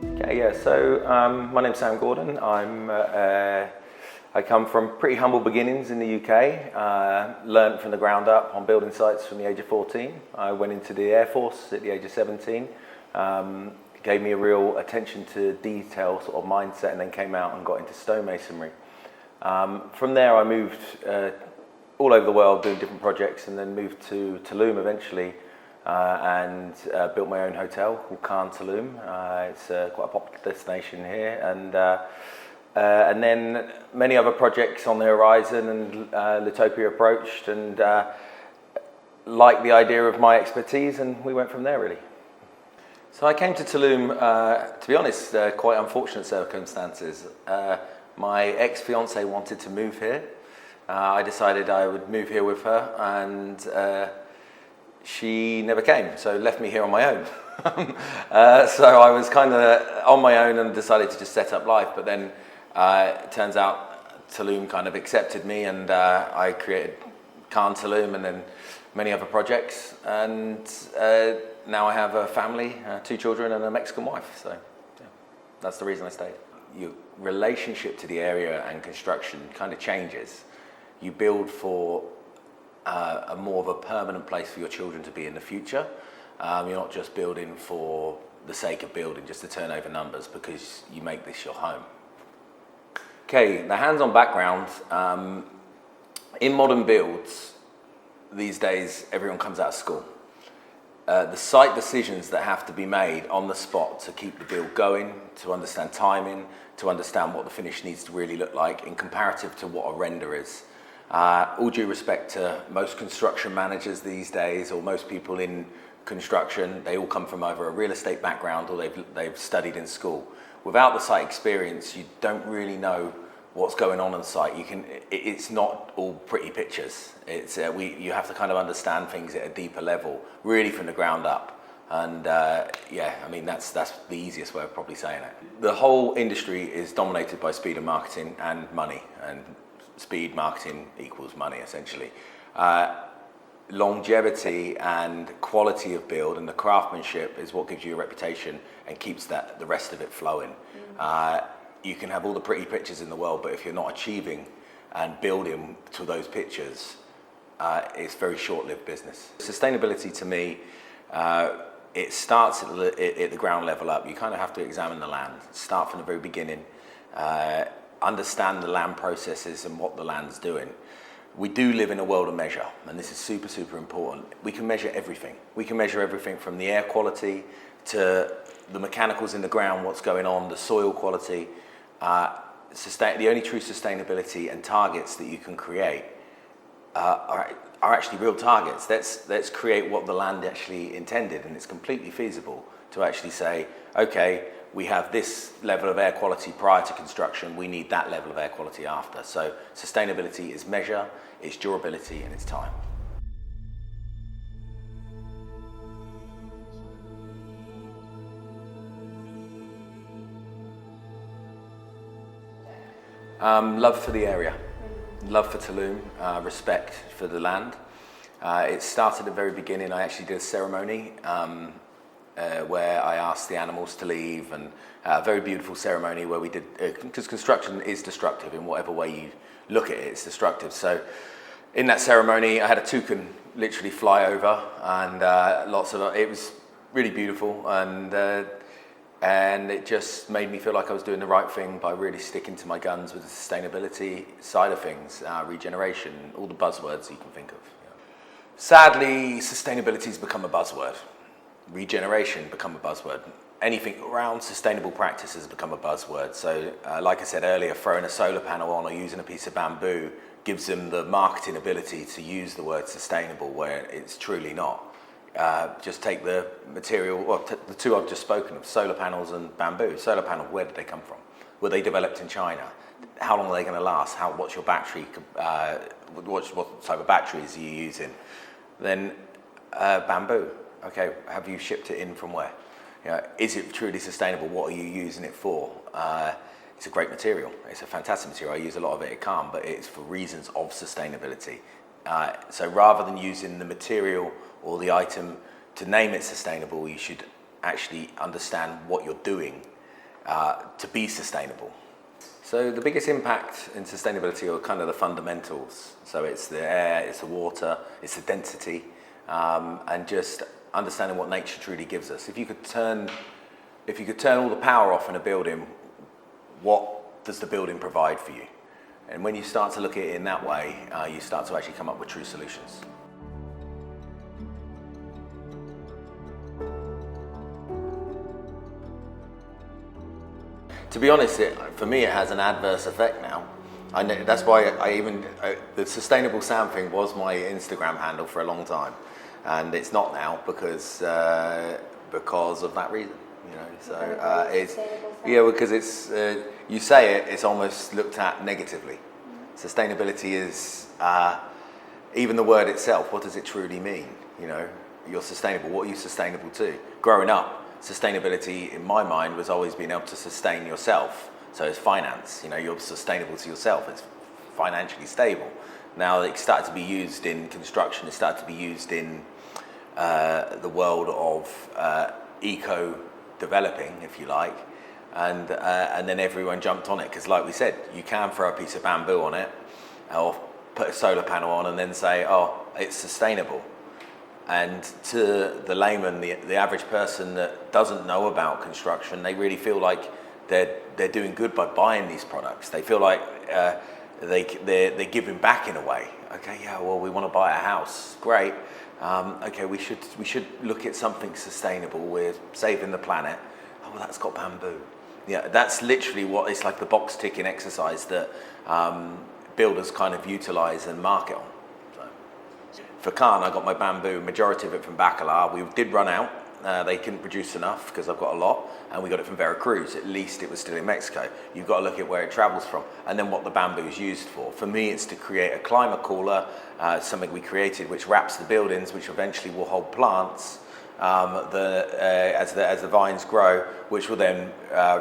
Okay, yeah, so my name's Sam Gordon. I come from pretty humble beginnings in the UK, learned from the ground up on building sites from the age of 14. I went into the Air Force at the age of 17, gave me a real attention to detail sort of mindset, and then came out and got into stonemasonry. From there I moved all over the world doing different projects, and then moved to Tulum eventually, and built my own hotel called Tulum. It's quite a popular destination here, and then many other projects on the horizon, and TOPIA approached and liked the idea of my expertise, and we went from there really. So I came to Tulum, to be honest, quite unfortunate circumstances. My ex-fiancée wanted to move here. I decided I would move here with her, and she never came, so left me here on my own. So I was kind of on my own and decided to just set up life, but then it turns out Tulum kind of accepted me, and I created Tulum and then many other projects, and now I have a family, 2 children and a Mexican wife, so yeah, that's the reason I stayed. Your relationship to the area and construction kind of changes. You build for a more of a permanent place for your children to be in the future. You're not just building for the sake of building, just to turn over numbers, because you make this your home. Okay, the hands-on background. In modern builds, these days, everyone comes out of school. The site decisions that have to be made on the spot to keep the build going, to understand timing, to understand what the finish needs to really look like in comparative to what a render is. All due respect to most construction managers these days, or most people in construction, they all come from either a real estate background or they've studied in school. Without the site experience, you don't really know what's going on site. It's not all pretty pictures. You have to kind of understand things at a deeper level, really from the ground up. And yeah, I mean, that's the easiest way of probably saying it. The whole industry is dominated by speed of marketing and money, and speed marketing equals money, essentially. Longevity and quality of build and the craftsmanship is what gives you a reputation and keeps the rest of it flowing. You can have all the pretty pictures in the world, but if you're not achieving and building to those pictures, it's very short-lived business. Sustainability to me, it starts at the ground level up. You kind of have to examine the land, start from the very beginning, understand the land processes and what the land's doing. We do live in a world of measure, and this is super, super important. We can measure everything. We can measure everything from the air quality to the mechanicals in the ground, what's going on, the soil quality. The only true sustainability and targets that you can create are actually real targets. Let's create what the land actually intended, and it's completely feasible to actually say, okay, we have this level of air quality prior to construction, we need that level of air quality after. So sustainability is measure, it's durability, and it's time. Love for the area, love for Tulum, respect for the land. It started at the very beginning. I actually did a ceremony where I asked the animals to leave, and a very beautiful ceremony where we did, because construction is destructive in whatever way you look at it, it's destructive. So in that ceremony, I had a toucan literally fly over, and it was really beautiful, and it just made me feel like I was doing the right thing by really sticking to my guns with the sustainability side of things, regeneration, all the buzzwords you can think of. Yeah. Sadly, sustainability's become a buzzword. Regeneration become a buzzword. Anything around sustainable practice has become a buzzword. So like I said earlier, throwing a solar panel on or using a piece of bamboo gives them the marketing ability to use the word sustainable where it's truly not. Just take the material, well, the two I've just spoken of, solar panels and bamboo. Solar panel, where did they come from? Were they developed in China? How long are they going to last? What's your battery? What type of batteries are you using? Then bamboo. Okay, have you shipped it in from where? You know, is it truly sustainable? What are you using it for? It's a great material. It's a fantastic material. I use a lot of it at Calm, but it's for reasons of sustainability. So rather than using the material or the item to name it sustainable, you should actually understand what you're doing to be sustainable. So the biggest impact in sustainability are kind of the fundamentals. So it's the air, it's the water, it's the density, and just understanding what nature truly gives us. If you could turn all the power off in a building, what does the building provide for you? And when you start to look at it in that way, you start to actually come up with true solutions. To be honest, for me it has an adverse effect now. I know, that's why the sustainable sound thing was my Instagram handle for a long time, and it's not now because of that reason. You know, so it's because it's you say it's almost looked at negatively. Sustainability is even the word itself. What does it truly mean? You know, you're sustainable. What are you sustainable to? Growing up, sustainability in my mind was always being able to sustain yourself. So it's finance. You know, you're sustainable to yourself. It's financially stable. Now it started to be used in construction. It started to be used in the world of eco developing, if you like, and then everyone jumped on it because, like we said, you can throw a piece of bamboo on it or put a solar panel on and then say, oh, it's sustainable. And to the layman, the average person that doesn't know about construction, they really feel like they're doing good by buying these products. They feel like they're giving back in a way. Okay, yeah, well, we want to buy a house, great. Okay, we should look at something sustainable. We're saving the planet. Oh, well, that's got bamboo. Yeah, that's literally what it's like, the box ticking exercise that builders kind of utilize and market on. So, for Khan, I got my bamboo, majority of it from Bacalar. We did run out. They couldn't produce enough because I've got a lot, and we got it from Veracruz. At least it was still in Mexico. You've got to look at where it travels from and then what the bamboo is used for. For me, it's to create a climate cooler, something we created which wraps the buildings, which eventually will hold plants as the vines grow, which will then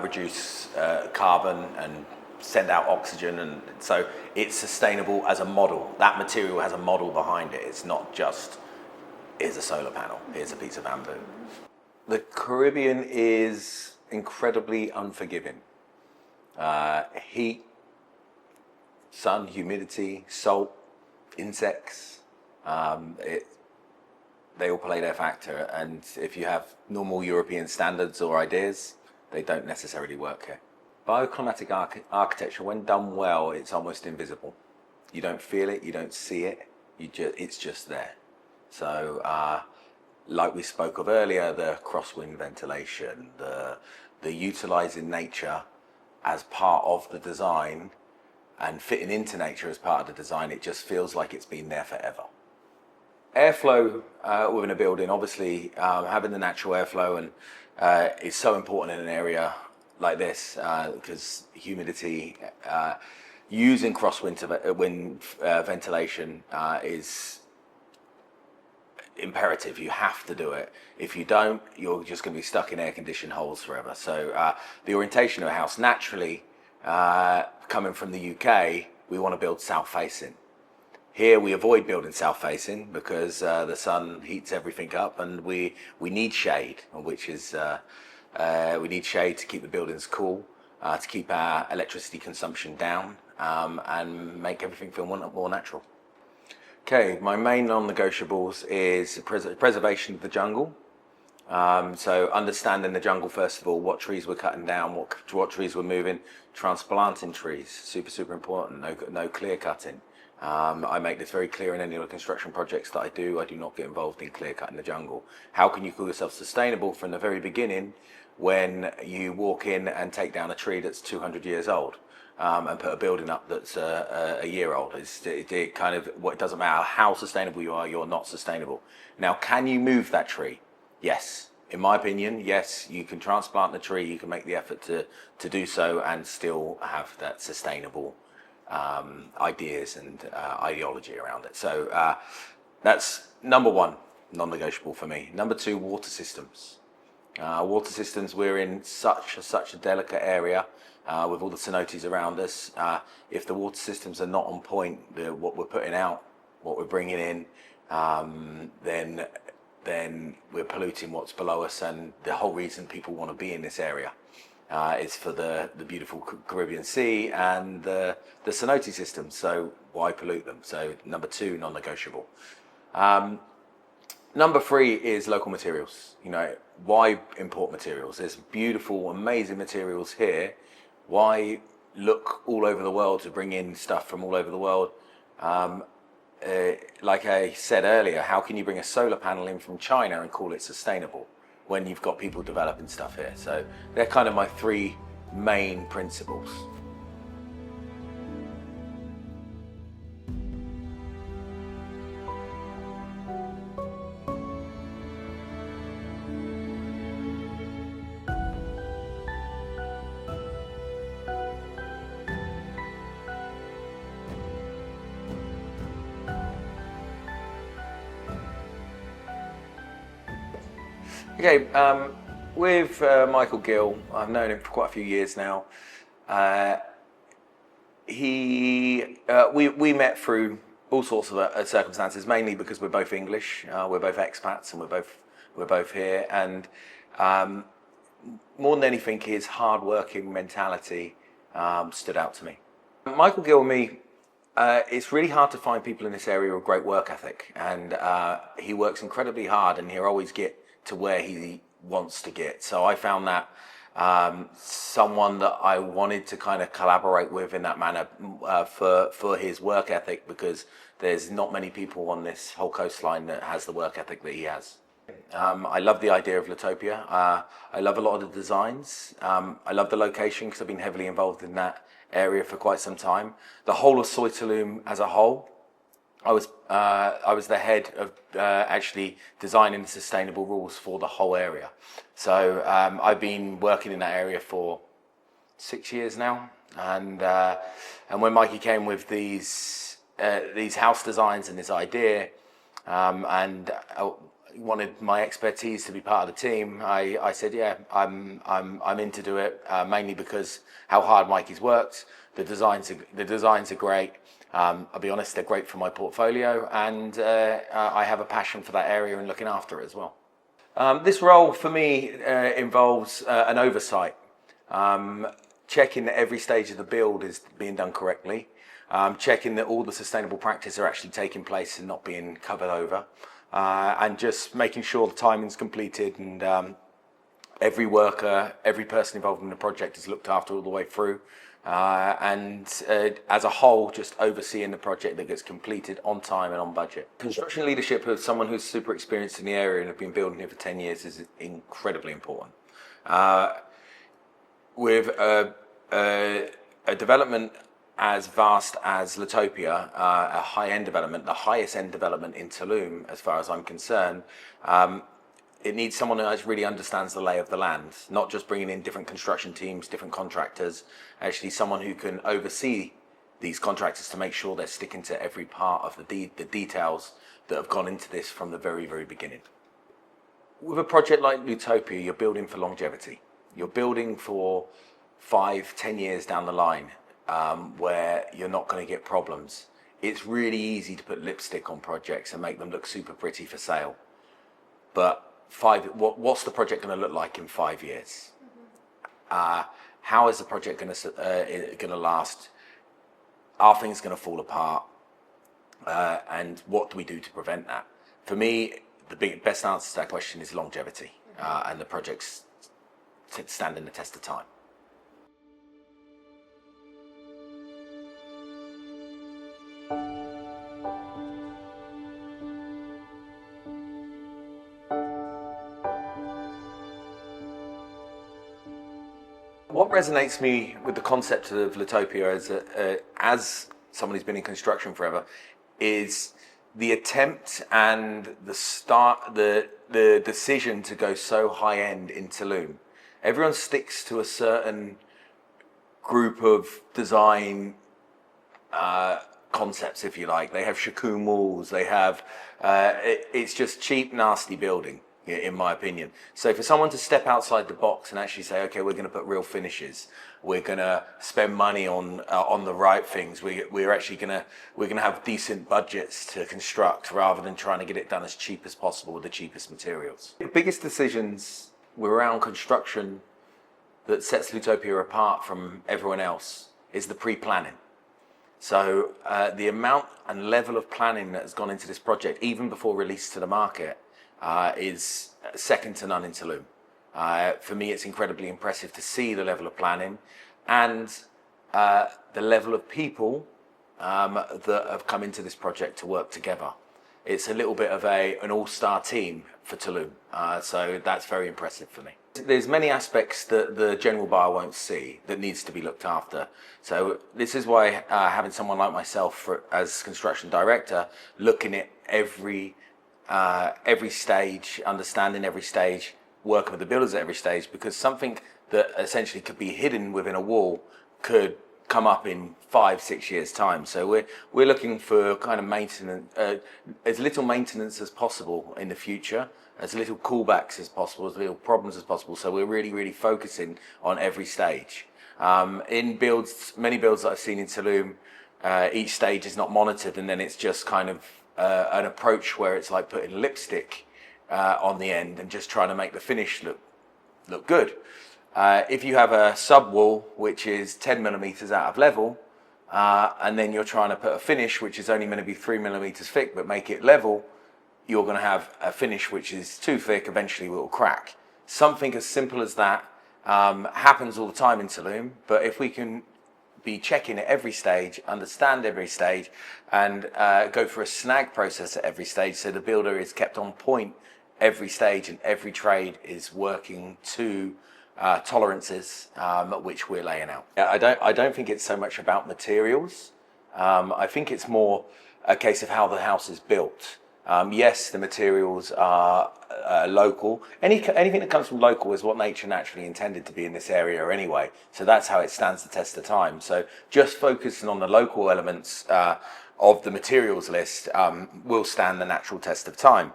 reduce carbon and send out oxygen. And so it's sustainable as a model. That material has a model behind it. It's not just, here's a solar panel, here's a piece of bamboo. The Caribbean is incredibly unforgiving. Heat, sun, humidity, salt, insects, they all play their factor. And if you have normal European standards or ideas, they don't necessarily work here. Bioclimatic architecture, when done well, it's almost invisible. You don't feel it, you don't see it, it's just there. So, like we spoke of earlier, the crosswind ventilation, the utilizing nature as part of the design and fitting into nature as part of the design, it just feels like it's been there forever. Airflow within a building, obviously having the natural airflow is so important in an area like this because humidity, using crosswind ventilation is imperative. You have to do it. If you don't, you're just going to be stuck in air-conditioned holes forever. So the orientation of a house, naturally, coming from the UK, we want to build south-facing. Here we avoid building south-facing because the sun heats everything up, and we need shade, which is we need shade to keep the buildings cool, to keep our electricity consumption down, and make everything feel more natural. Okay, my main non-negotiables is preservation of the jungle. So understanding the jungle, first of all, what trees we're cutting down, what trees we're moving, transplanting trees, super important, no clear cutting. I make this very clear in any of the construction projects that I do. I do not get involved in clear cutting the jungle. How can you call yourself sustainable from the very beginning when you walk in and take down a tree that's 200 years old? And put a building up that's a year old. It kind of, it doesn't matter how sustainable you are, you're not sustainable. Now, can you move that tree? Yes. In my opinion, yes, you can transplant the tree, you can make the effort to do so and still have that sustainable ideas and ideology around it. So that's number one, non-negotiable for me. Number two, water systems. Water systems, we're in such a delicate area. With all the cenotes around us, if the water systems are not on point, what we're putting out, what we're bringing in, then we're polluting what's below us, and the whole reason people want to be in this area. is for the beautiful Caribbean Sea and the cenote system. So why pollute them? So number 2, non-negotiable. Number 3 is local materials. You know, why import materials? There's beautiful, amazing materials here. Why look all over the world to bring in stuff from all over the world? Like I said earlier, how can you bring a solar panel in from China and call it sustainable when you've got people developing stuff here? So they're kind of my 3 main principles. Okay, with Michael Gill, I've known him for quite a few years now. We met through all sorts of circumstances, mainly because we're both English, we're both expats, and we're both here. And more than anything, his hard-working mentality stood out to me. Michael Gill and me. It's really hard to find people in this area with great work ethic, and he works incredibly hard, and he'll always get to where he wants to get. So I found that someone that I wanted to kind of collaborate with in that manner for his work ethic, because there's not many people on this whole coastline that has the work ethic that he has. I love the idea of Litopia. I love a lot of the designs. I love the location because I've been heavily involved in that area for quite some time. The whole of Tulum as a whole, I was the head of actually designing the sustainable rules for the whole area. So I've been working in that area for 6 years now, and when Mikey came with these house designs and this idea, and wanted my expertise to be part of the team, I said, yeah, I'm in to do it, mainly because how hard Mikey's worked. The designs are great. I'll be honest, they're great for my portfolio, and I have a passion for that area and looking after it as well. This role for me involves an oversight, checking that every stage of the build is being done correctly, checking that all the sustainable practices are actually taking place and not being covered over, and just making sure the timing's completed, and every worker, every person involved in the project is looked after all the way through. And as a whole, just overseeing the project that gets completed on time and on budget. Construction leadership of someone who's super experienced in the area and have been building here for 10 years is incredibly important. With a development as vast as Litopia, a high-end development, the highest end development in Tulum, as far as I'm concerned, it needs someone who really understands the lay of the land, not just bringing in different construction teams, different contractors, actually someone who can oversee these contractors to make sure they're sticking to every part of the details that have gone into this from the very, very beginning. With a project like Litopia, you're building for longevity. You're building for 5-10 years down the line, where you're not going to get problems. It's really easy to put lipstick on projects and make them look super pretty for sale. But what's the project going to look like in 5 years? How is the project going to last? Are things going to fall apart? And what do we do to prevent that? For me, the best answer to that question is longevity, and the projects standing the test of time. What resonates me with the concept of Litopia as someone who's been in construction forever is the attempt and the decision to go so high end in Tulum. Everyone sticks to a certain group of design concepts, if you like. They have shakun walls. They have it's just cheap, nasty building, in my opinion. So for someone to step outside the box and actually say, okay, we're going to put real finishes, we're going to spend money on the right things, we're actually going to have decent budgets to construct rather than trying to get it done as cheap as possible with the cheapest materials. The biggest decisions were around construction that sets Lutopia apart from everyone else is the pre-planning. So the amount and level of planning that has gone into this project, even before release to the market, is second to none in Tulum. For me, it's incredibly impressive to see the level of planning and the level of people that have come into this project to work together. It's a little bit of an all-star team for Tulum, so that's very impressive for me. There's many aspects that the general buyer won't see that needs to be looked after. So this is why having someone like myself as construction director, looking at every stage, understanding every stage, working with the builders at every stage, because something that essentially could be hidden within a wall could come up in 5-6 years time. So we're looking for kind of maintenance, as little maintenance as possible in the future, as little callbacks as possible, as little problems as possible. So we're really focusing on every stage. In builds, many builds that I've seen in Tulum, each stage is not monitored, and then it's just kind of an approach where it's like putting lipstick on the end and just trying to make the finish look good. If you have a sub wall which is 10 millimeters out of level, and then you're trying to put a finish which is only going to be 3 millimeters thick but make it level, you're going to have a finish which is too thick, eventually it will crack. Something as simple as that happens all the time in Tulum, but if we can be checking at every stage, understand every stage, and go through a snag process at every stage, so the builder is kept on point every stage and every trade is working to tolerances which we're laying out. I don't think it's so much about materials. I think it's more a case of how the house is built. Yes, the materials are local. Anything that comes from local is what nature naturally intended to be in this area anyway. So that's how it stands the test of time. So just focusing on the local elements of the materials list will stand the natural test of time.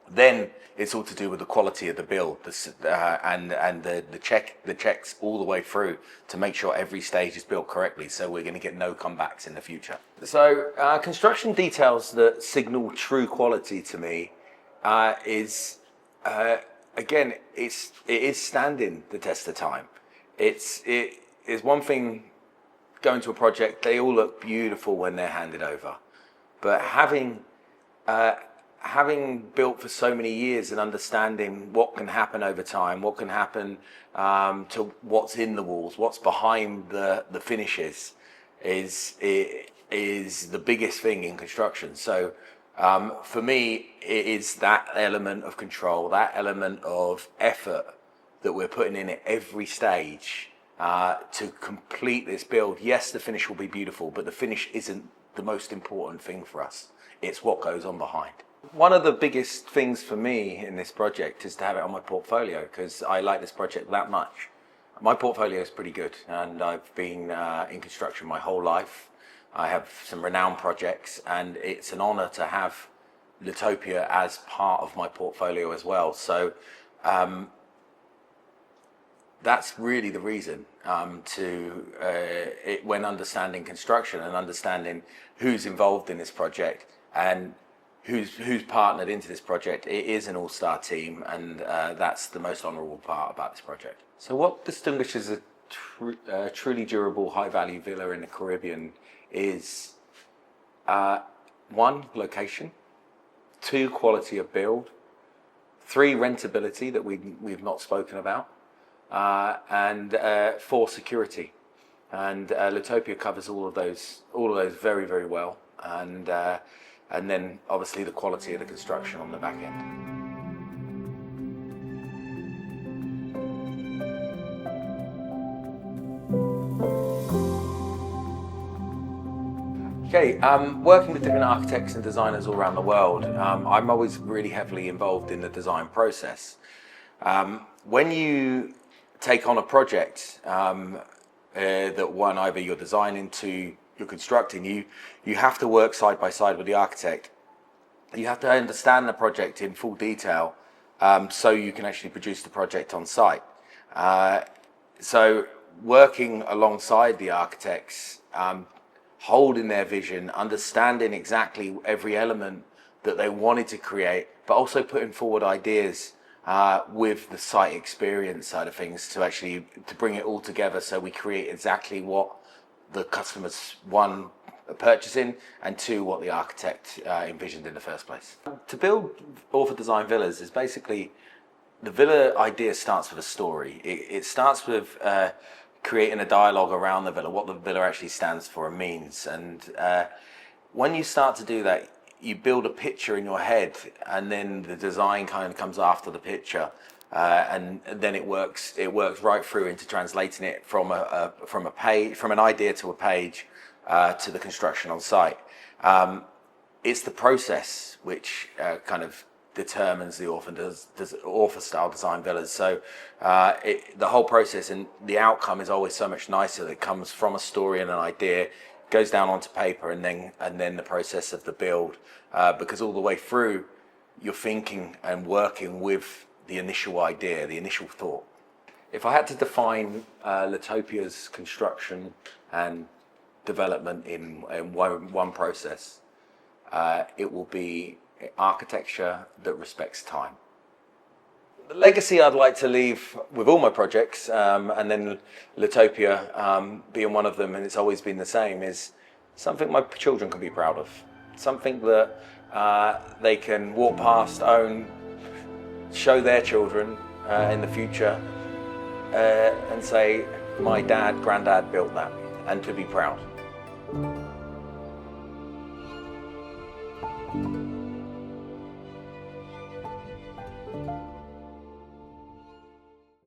Then it's all to do with the quality of the build and the checks all the way through to make sure every stage is built correctly, so we're going to get no comebacks in the future. So construction details that signal true quality to me is again it is standing the test of time. It is one thing going to a project, they all look beautiful when they're handed over, but having built for so many years and understanding what can happen over time, what can happen to what's in the walls, what's behind the finishes, is the biggest thing in construction. So for me, it is that element of control, that element of effort that we're putting in at every stage to complete this build. Yes, the finish will be beautiful, but the finish isn't the most important thing for us. It's what goes on behind. One of the biggest things for me in this project is to have it on my portfolio, because I like this project that much. My portfolio is pretty good, and I've been in construction my whole life. I have some renowned projects, and it's an honor to have Lutopia as part of my portfolio as well. So that's really the reason when understanding construction and understanding who's involved in this project and who's partnered into this project. It is an all-star team, and that's the most honourable part about this project. So what distinguishes a truly durable, high-value villa in the Caribbean is 1, location, 2, quality of build, 3, rentability that we've not spoken about, and 4, security. And Lutopia covers all of those very well, and then obviously the quality of the construction on the back end. Okay, working with different architects and designers all around the world, I'm always really heavily involved in the design process. When you take on a project that one, either you're designing to you're constructing, you have to work side by side with the architect. You have to understand the project in full detail so you can actually produce the project on site. So working alongside the architects, holding their vision, understanding exactly every element that they wanted to create, but also putting forward ideas with the site experience side of things to bring it all together so we create exactly what the customers, one, are purchasing, and two, what the architect envisioned in the first place. To build author design villas is basically, the villa idea starts with a story. It starts with creating a dialogue around the villa, what the villa actually stands for and means. And when you start to do that, you build a picture in your head, and then the design kind of comes after the picture, and then it works right through into translating it from an idea to a page to the construction on site. It's the process which kind of determines the author does author style design villas. So the whole process and the outcome is always so much nicer. That comes from a story and an idea, goes down onto paper, and then the process of the build, because all the way through you're thinking and working with the initial idea, the initial thought. If I had to define TOPIA's construction and development in one process, it will be architecture that respects time. The legacy I'd like to leave with all my projects, and then TOPIA being one of them, and it's always been the same, is something my children can be proud of. Something that they can walk past, own, show their children in the future, and say, my dad, granddad built that, and to be proud.